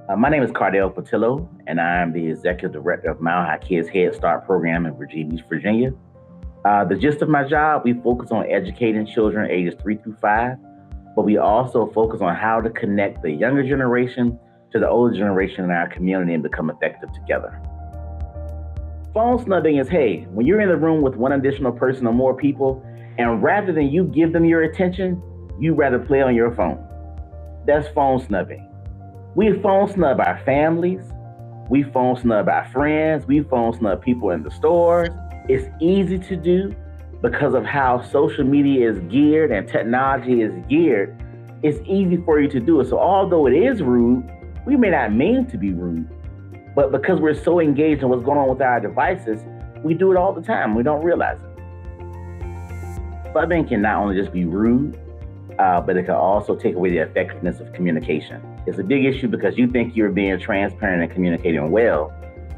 My name is Cardell Patillo, and I am the Executive Director of Mile High Kids Head Start program in Virginia Beach, Virginia. The gist of my job, we focus on educating children ages 3 through 5, but we also focus on how to connect the younger generation to the older generation in our community and become effective together. Phone snubbing is, hey, when you're in the room with one additional person or more people, and rather than you give them your attention, you rather play on your phone. That's phone snubbing. We phone snub our families. We phone snub our friends. We phone snub people in the stores. It's easy to do because of how social media is geared and technology is geared. It's easy for you to do it. So although it is rude, we may not mean to be rude, but because we're so engaged in what's going on with our devices, we do it all the time. We don't realize it. Snubbing can not only just be rude, but it can also take away the effectiveness of communication. It's a big issue because you think you're being transparent and communicating well,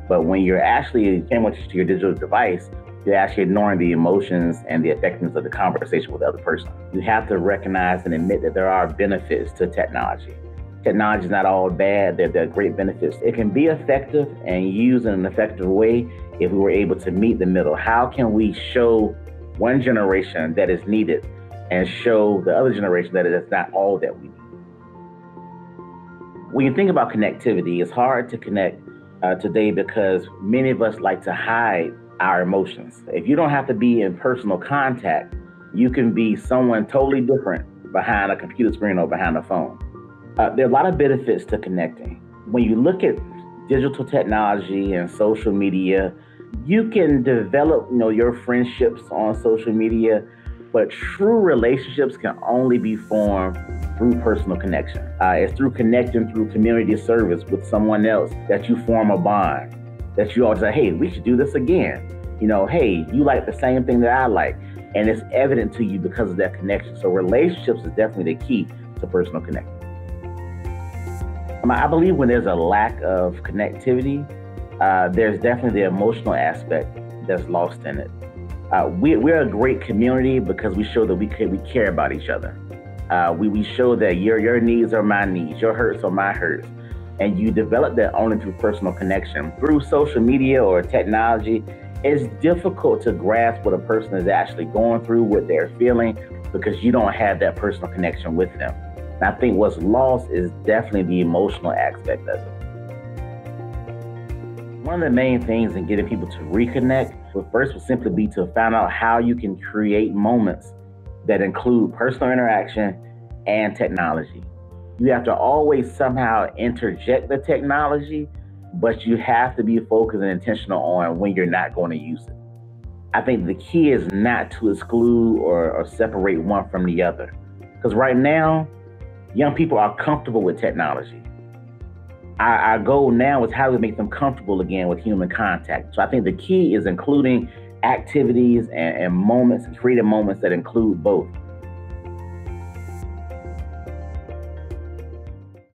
but when you're actually paying attention to your digital device, you're actually ignoring the emotions and the effectiveness of the conversation with the other person. You have to recognize and admit that there are benefits to technology. Technology is not all bad, there are great benefits. It can be effective and used in an effective way if we were able to meet the middle. How can we show one generation that is needed and show the other generation that it is not all that we need? When you think about connectivity, it's hard to connect today because many of us like to hide our emotions. If you don't have to be in personal contact, you can be someone totally different behind a computer screen or behind a phone. There are a lot of benefits to connecting. When you look at digital technology and social media, you can develop, your friendships on social media, but true relationships can only be formed through personal connection. It's through connecting through community service with someone else that you form a bond, that you all say, hey, we should do this again. Hey, you like the same thing that I like. And it's evident to you because of that connection. So relationships is definitely the key to personal connection. I believe when there's a lack of connectivity, there's definitely the emotional aspect that's lost in it. We're a great community because we show that we care about each other. We show that your needs are my needs, your hurts are my hurts. And you develop that only through personal connection. Through social media or technology, it's difficult to grasp what a person is actually going through, what they're feeling, because you don't have that personal connection with them. And I think what's lost is definitely the emotional aspect of it. One of the main things in getting people to reconnect would simply be to find out how you can create moments that include personal interaction and technology. You have to always somehow interject the technology, but you have to be focused and intentional on when you're not going to use it. I think the key is not to exclude or separate one from the other. Because right now, young people are comfortable with technology. Our goal now is how we make them comfortable again with human contact. So I think the key is including activities and moments and creative moments that include both.